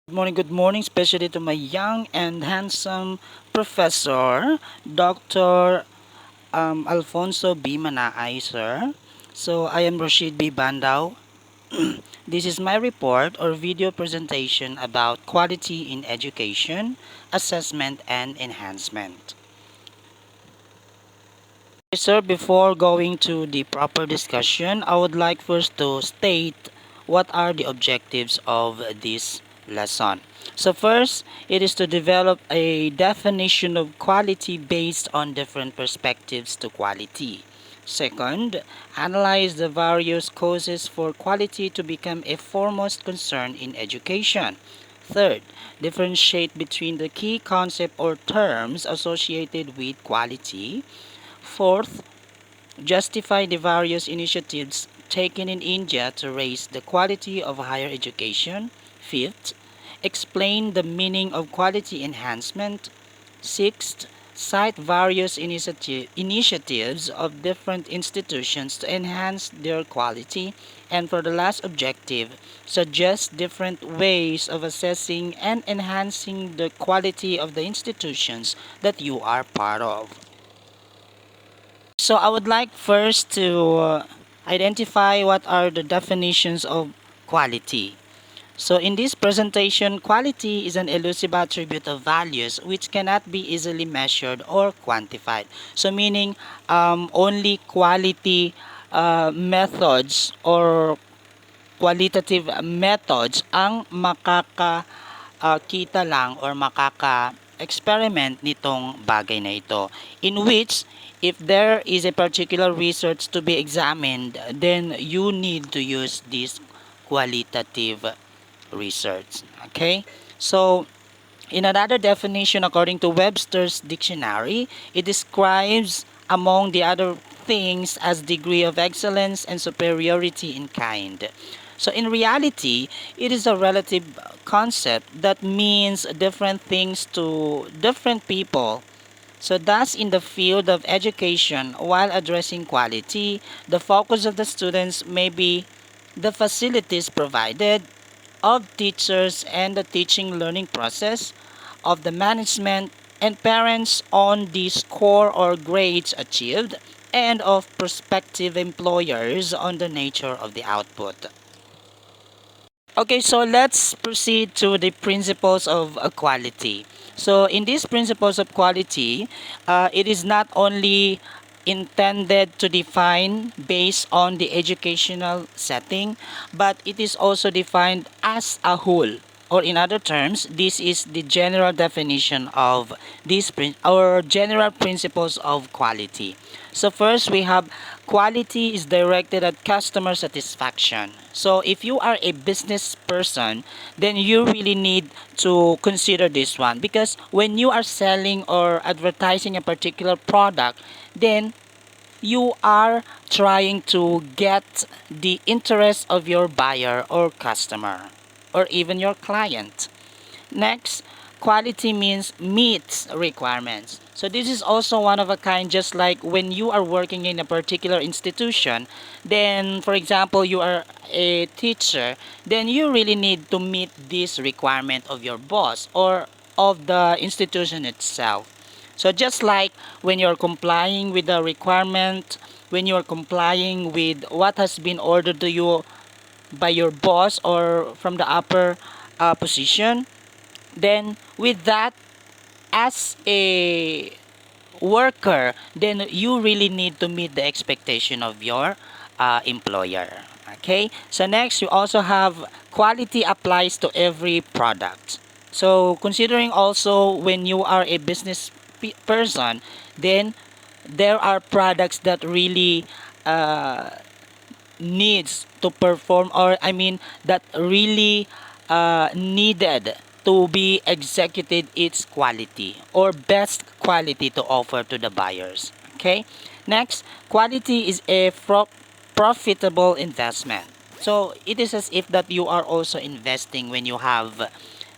Good morning, especially to my young and handsome professor, Dr. Alfonso B. Manaay, sir. So, I am Rashid B. Bandao. This is my report or video presentation about quality in education, assessment, and enhancement. Sir, before going to the proper discussion, I would like first to state what are the objectives of this lesson. So first, it is to develop a definition of quality based on different perspectives to quality. Second, analyze the various causes for quality to become a foremost concern in education. Third, differentiate between the key concept or terms associated with quality. Fourth, justify the various initiatives taken in India to raise the quality of higher education. Fifth, explain the meaning of quality enhancement. Sixth, cite various initiatives of different institutions to enhance their quality. And for the last objective, suggest different ways of assessing and enhancing the quality of the institutions that you are part of. So I would like first to identify what are the definitions of quality. So in this presentation, quality is an elusive attribute of values which cannot be easily measured or quantified. So meaning only quality methods or qualitative methods ang kita lang or makaka-experiment nitong bagay na ito, in which if there is a particular research to be examined, then you need to use this qualitative research. Okay? So, in another definition, according to Webster's dictionary, it describes, among the other things, as degree of excellence and superiority in kind. So, in reality, it is a relative concept that means different things to different people. So, thus, in the field of education, while addressing quality, the focus of the students may be the facilities provided, of teachers and the teaching learning process, of the management and parents on the score or grades achieved, and of prospective employers on the nature of the output. Okay, so let's proceed to the principles of quality. So, in these principles of quality, it is not only intended to define based on the educational setting, but it is also defined as a whole. Or in other terms, this is the general definition of these or general principles of quality. So first we have quality is directed at customer satisfaction. So if you are a business person, then you really need to consider this one, because when you are selling or advertising a particular product, then you are trying to get the interest of your buyer or customer or even your client. Next, quality means meets requirements. So this is also one of a kind, just like when you are working in a particular institution, then for example you are a teacher, then you really need to meet this requirement of your boss or of the institution itself. So just like when you're complying with the requirement, when you're complying with what has been ordered to you by your boss or from the upper position, then with that, as a worker, then you really need to meet the expectation of your employer. Okay, so next you also have quality applies to every product. So considering also when you are a business person, then there are products that really uh, needs to perform, or I mean that really needed to be executed its quality or best quality to offer to the buyers. Okay, next, quality is a profitable investment. So it is as if that you are also investing when you have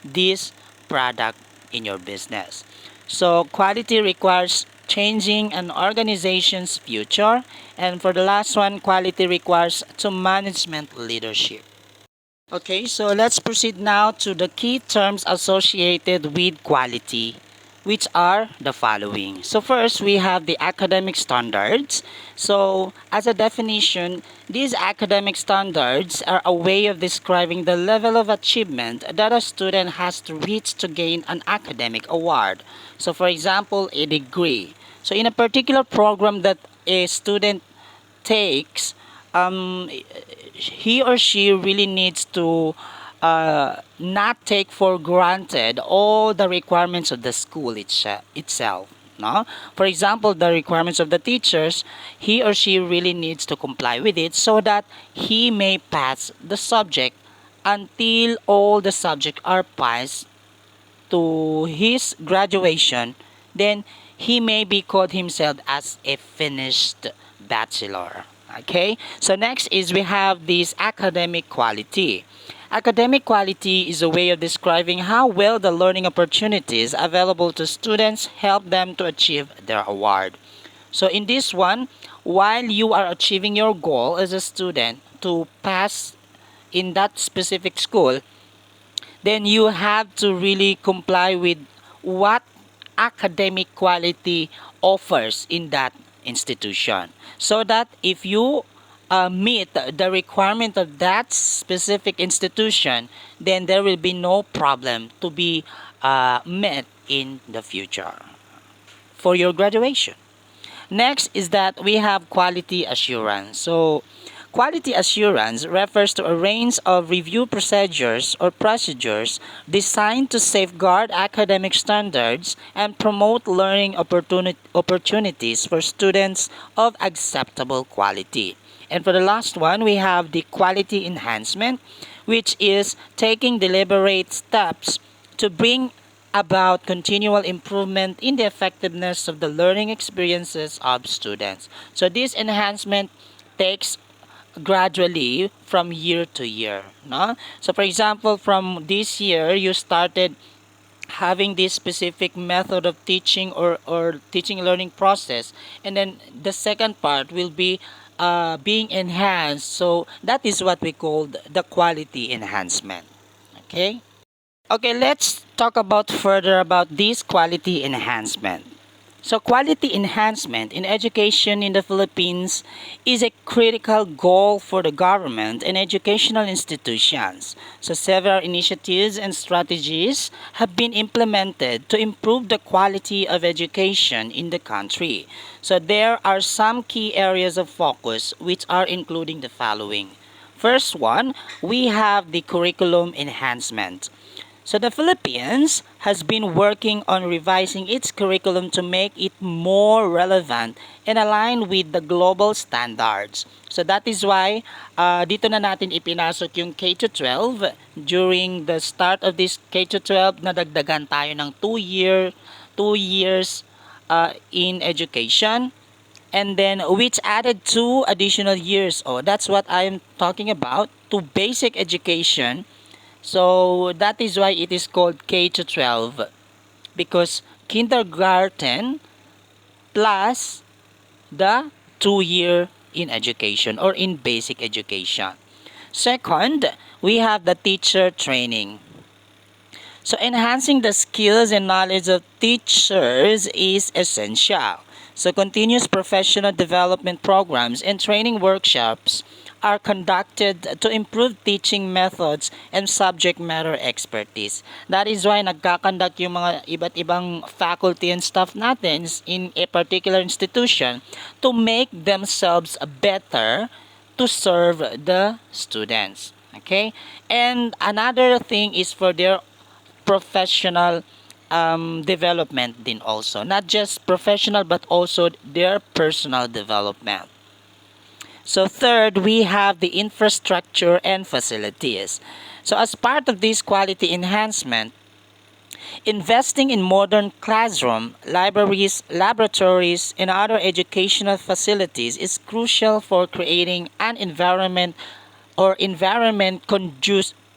this product in your business. So quality requires changing an organization's future. And for the last one, quality requires to management leadership. Okay, so let's proceed now to the key terms associated with quality, which are the following. So first, we have the academic standards. So as a definition, these academic standards are a way of describing the level of achievement that a student has to reach to gain an academic award. So for example, a degree. So in a particular program that a student takes, he or she really needs to not take for granted all the requirements of the school itself. No? For example, the requirements of the teachers, he or she really needs to comply with it so that he may pass the subject until all the subjects are passed to his graduation. Then he may be called himself as a finished bachelor. Okay, so next is we have this academic quality. Academic quality is a way of describing how well the learning opportunities available to students help them to achieve their award. So in this one, while you are achieving your goal as a student to pass in that specific school, then you have to really comply with what academic quality offers in that institution, so that if you meet the requirement of that specific institution, then there will be no problem to be met in the future for your graduation. Next is that we have quality assurance. So, quality assurance refers to a range of review procedures designed to safeguard academic standards and promote learning opportunities for students of acceptable quality. And for the last one, we have the quality enhancement, which is taking deliberate steps to bring about continual improvement in the effectiveness of the learning experiences of students. So this enhancement takes gradually from year to year. No? So for example, from this year, you started having this specific method of teaching or teaching learning process, and then the second part will be being enhanced. So that is what we call the quality enhancement. Okay. Okay, let's talk about further about this quality enhancement. So quality enhancement in education in the Philippines is a critical goal for the government and educational institutions. So several initiatives and strategies have been implemented to improve the quality of education in the country. So there are some key areas of focus which are including the following. First one, we have the curriculum enhancement. So the Philippines has been working on revising its curriculum to make it more relevant and aligned with the global standards. So that is why dito na natin ipinasok yung K-12. During the start of this K-12, nadagdagan tayo ng 2 years in education, and then which added 2 additional years. Oh, that's what I'm talking about, to basic education. So that is why it is called K to 12, because kindergarten plus the 2 year in education or in basic education. Second, we have the teacher training. So enhancing the skills and knowledge of teachers is essential. So continuous professional development programs and training workshops are conducted to improve teaching methods and subject matter expertise. That is why nagkakandak yung mga iba't ibang faculty and staff natin in a particular institution to make themselves better to serve the students. Okay? And another thing is for their professional development din also. Not just professional but also their personal development. So third, we have the infrastructure and facilities. So as part of this quality enhancement, investing in modern classroom, libraries, laboratories, and other educational facilities is crucial for creating an environment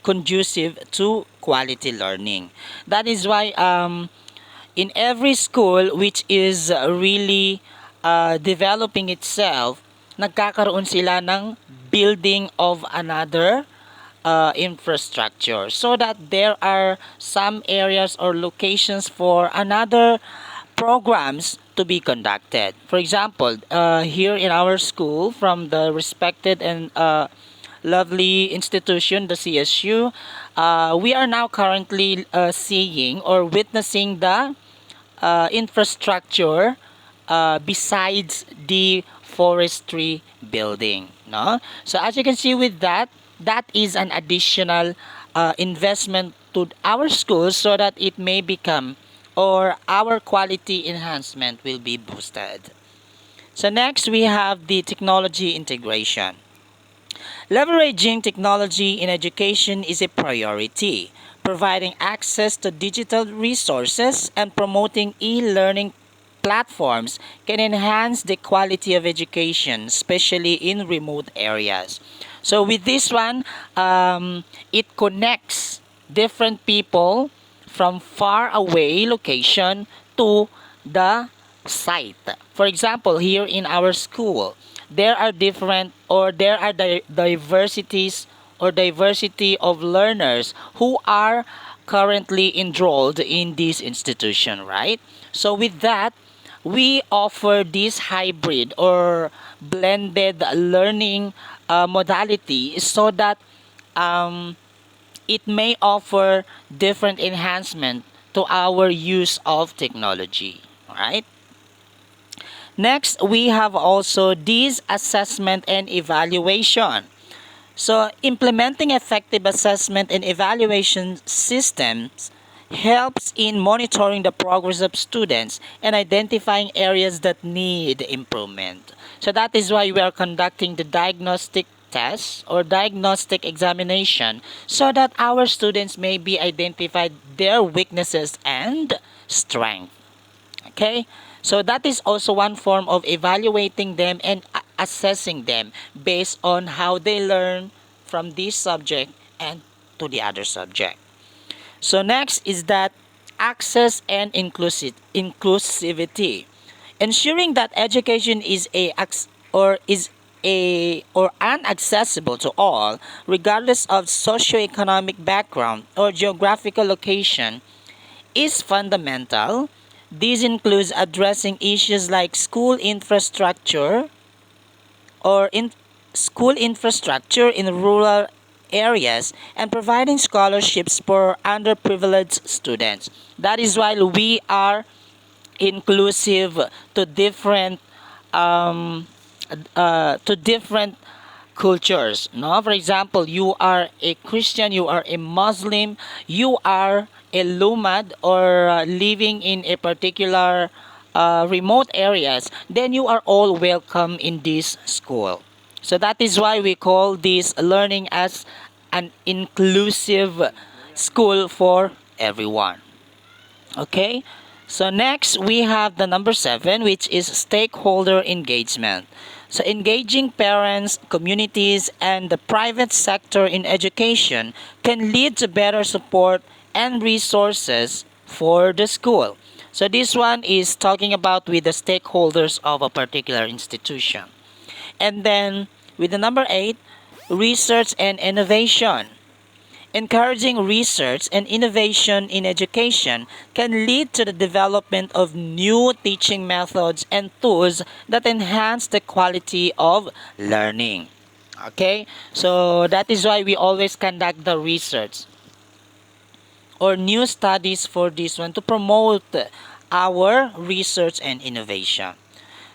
conducive to quality learning. That is why in every school which is really developing itself, nagkakaroon sila ng building of another infrastructure, so that there are some areas or locations for another programs to be conducted. For example, here in our school, from the respected and lovely institution, the CSU, we are now currently seeing or witnessing the infrastructure besides the forestry building, no? So as you can see with that, that is an additional investment to our schools, so that it may become, or our quality enhancement will be boosted. So next we have the technology integration. Leveraging technology in education is a priority. Providing access to digital resources and promoting e-learning platforms can enhance the quality of education, especially in remote areas. So with this one, it connects different people from far away location to the site. For example, here in our school, there are different, or there are diversities or diversity of learners who are currently enrolled in this institution, right? So with that, we offer this hybrid or blended learning modality, so that um, it may offer different enhancement to our use of technology, right? Next, we have also this assessment and evaluation. So, implementing effective assessment and evaluation systems helps in monitoring the progress of students and identifying areas that need improvement. So, that is why we are conducting the diagnostic test or diagnostic examination, so that our students may be identified their weaknesses and strength. Okay? So that is also one form of evaluating them and assessing them based on how they learn from this subject and to the other subject. So next is that access and inclusivity. Ensuring that education is or unaccessible to all, regardless of socioeconomic background or geographical location, is fundamental. This includes addressing issues like in school infrastructure in rural areas and providing scholarships for underprivileged students. That is why we are inclusive to um, different cultures, no? For example, you are a Christian, you are a Muslim, you are a lumad, or living in a particular remote areas, then you are all welcome in this school. So that is why we call this learning as an inclusive school for everyone. Okay, so next we have the number 7, which is stakeholder engagement. So engaging parents, communities, and the private sector in education can lead to better support and resources for the school. So this one is talking about with the stakeholders of a particular institution. And then with the number 8, research and innovation. Encouraging research and innovation in education can lead to the development of new teaching methods and tools that enhance the quality of learning. Okay, so that is why we always conduct the research or new studies for this one to promote our research and innovation.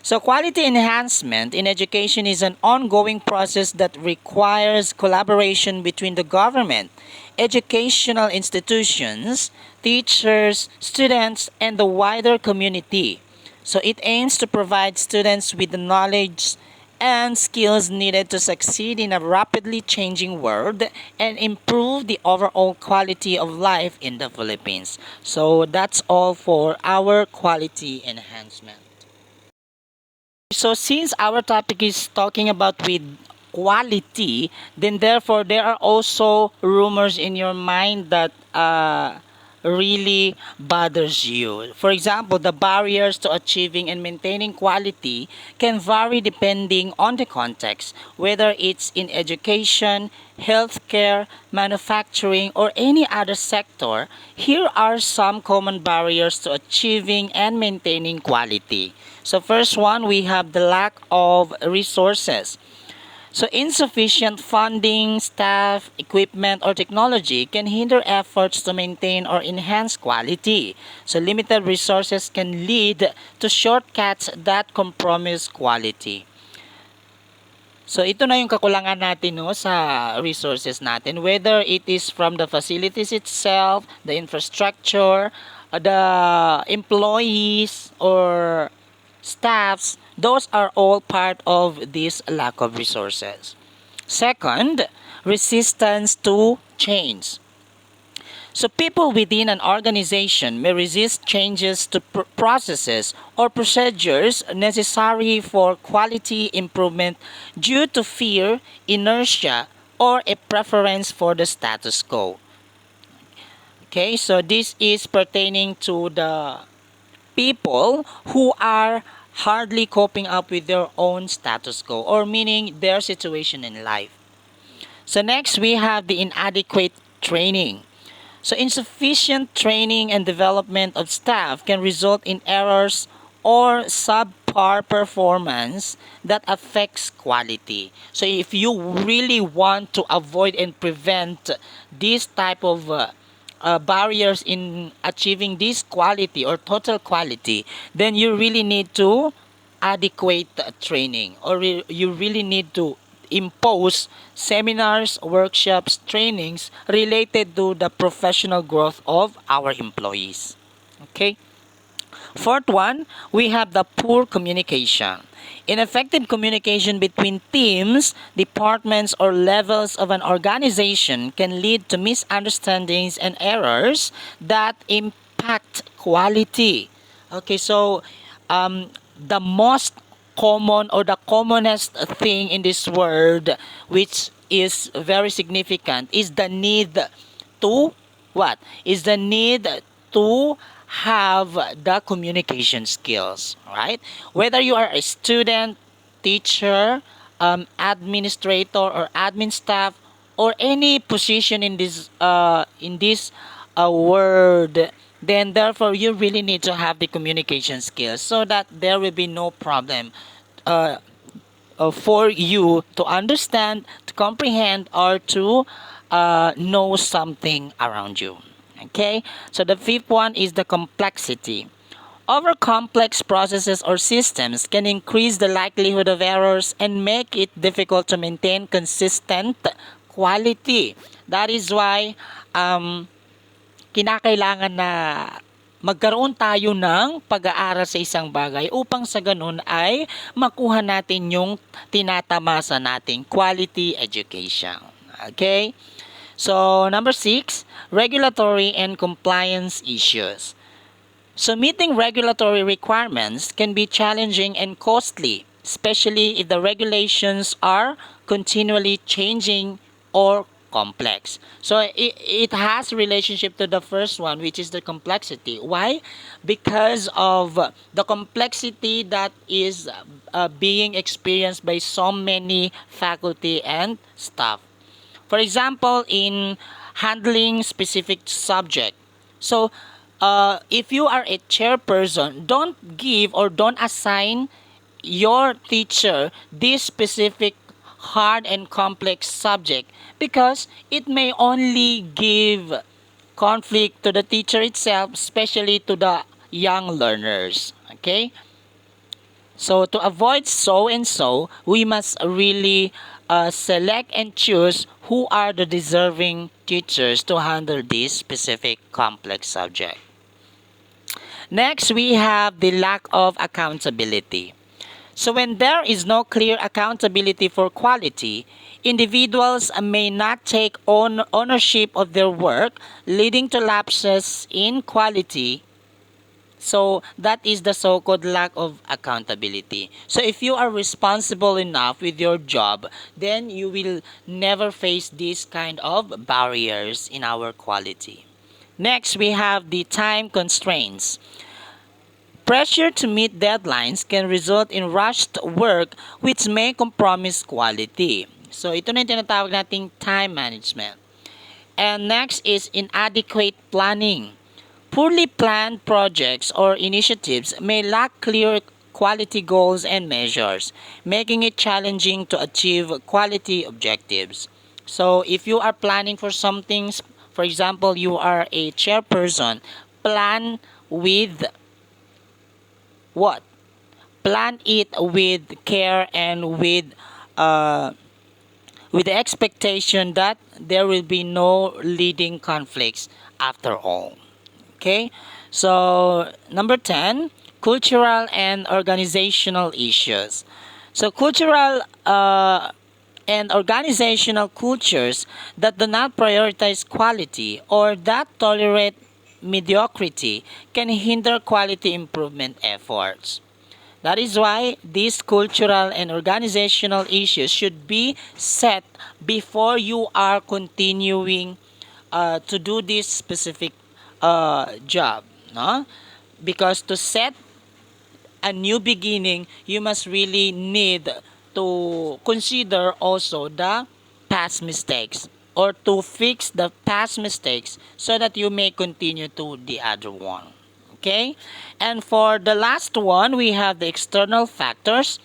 So, quality enhancement in education is an ongoing process that requires collaboration between the government, educational institutions, teachers, students, and the wider community. So, it aims to provide students with the knowledge and skills needed to succeed in a rapidly changing world and improve the overall quality of life in the Philippines. So, that's all for our quality enhancement. So since our topic is talking about with quality, then therefore there are also rumors in your mind that really bothers you. For example, the barriers to achieving and maintaining quality can vary depending on the context, whether it's in education, healthcare, manufacturing, or any other sector. Here are some common barriers to achieving and maintaining quality. So first one, we have the lack of resources. So insufficient funding, staff, equipment, or technology can hinder efforts to maintain or enhance quality. So limited resources can lead to shortcuts that compromise quality. So ito na yung kakulangan natin no sa resources natin, whether it is from the facilities itself, the infrastructure, the employees or staffs, those are all part of this lack of resources. Second, resistance to change. So people within an organization may resist changes to processes or procedures necessary for quality improvement due to fear, inertia, or a preference for the status quo. Okay, so this is pertaining to the people who are hardly coping up with their own status quo, or meaning their situation in life. So next we have the inadequate training. So insufficient training and development of staff can result in errors or subpar performance that affects quality. So if you really want to avoid and prevent this type of barriers in achieving this quality or total quality, then you really need to adequate training, or you really need to impose seminars, workshops, trainings related to the professional growth of our employees. Okay? Fourth one, we have the poor communication. Ineffective communication between teams, departments, or levels of an organization can lead to misunderstandings and errors that impact quality. Okay, so the most common or the commonest thing in this world, which is very significant, is the need to what? Is the need to have the communication skills, right? Whether you are a student, teacher, administrator, or admin staff, or any position in this world, then therefore you really need to have the communication skills so that there will be no problem uh, for you to understand, to comprehend, or to know something around you. Okay, so the fifth one is the complexity. Over complex processes or systems can increase the likelihood of errors and make it difficult to maintain consistent quality. That is why kinakailangan na magkaroon tayo ng pag-aaral sa isang bagay upang sa ganun ay makuha natin yung tinatamasa nating quality education. Okay? So, number 6, regulatory and compliance issues. So, meeting regulatory requirements can be challenging and costly, especially if the regulations are continually changing or complex. So it has relationship to the first one, which is the complexity. Why? Because of the complexity that is being experienced by so many faculty and staff. For example, in handling specific subject. So if you are a chairperson, don't give or don't assign your teacher this specific hard and complex subject, because it may only give conflict to the teacher itself, especially to the young learners. Okay? So to avoid so and so, we must really select and choose who are the deserving teachers to handle this specific complex subject. Next, we have the lack of accountability. So when there is no clear accountability for quality, individuals may not take ownership of their work, leading to lapses in quality. So that is the so-called lack of accountability. So if you are responsible enough with your job, then you will never face these kind of barriers in our quality. Next, we have the time constraints. Pressure to meet deadlines can result in rushed work which may compromise quality. So ito na yung tinatawag nating time management. And next is inadequate planning. Poorly planned projects or initiatives may lack clear quality goals and measures, making it challenging to achieve quality objectives. So, if you are planning for something, for example, you are a chairperson, plan with what? Plan it with care and uh, with the expectation that there will be no leading conflicts after all. Okay, so number 10, cultural and organizational issues. So, cultural and organizational cultures that do not prioritize quality or that tolerate mediocrity can hinder quality improvement efforts. That is why these cultural and organizational issues should be set before you are continuing to do this specific job. No? Because to set a new beginning, you must really need to consider also the past mistakes or to fix the past mistakes so that you may continue to the other one. Okay? And for the last one, we have the external factors.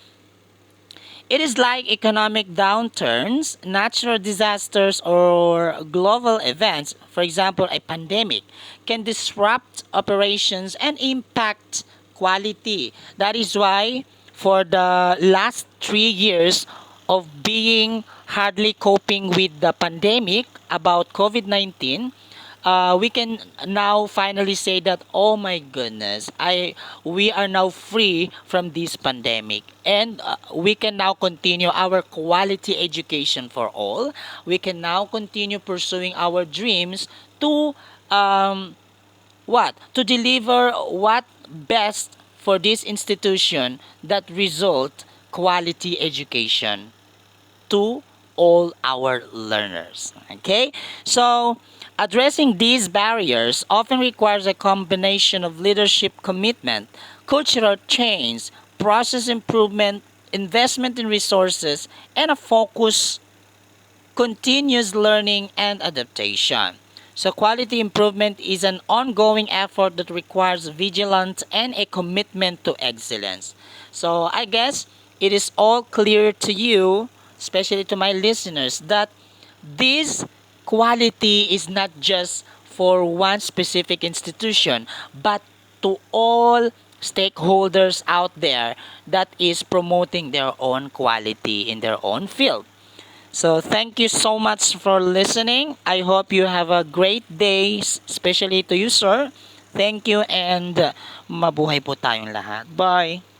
It is like economic downturns, natural disasters, or global events, for example, a pandemic, can disrupt operations and impact quality. That is why, for the last 3 years of being hardly coping with the pandemic about COVID 19, we can now finally say that, oh my goodness, we are now free from this pandemic, and we can now continue our quality education for all. We can now continue pursuing our dreams to um, what to deliver what best for this institution that result quality education to all our learners. Okay? So, addressing these barriers often requires a combination of leadership commitment, cultural change, process improvement, investment in resources, and a focus continuous learning and adaptation. So, quality improvement is an ongoing effort that requires vigilance and a commitment to excellence. So, I guess it is all clear to you, especially to my listeners, that this quality is not just for one specific institution, but to all stakeholders out there that is promoting their own quality in their own field. So thank you so much for listening. I hope you have a great day, especially to you, sir. Thank you and mabuhay po tayong lahat. Bye!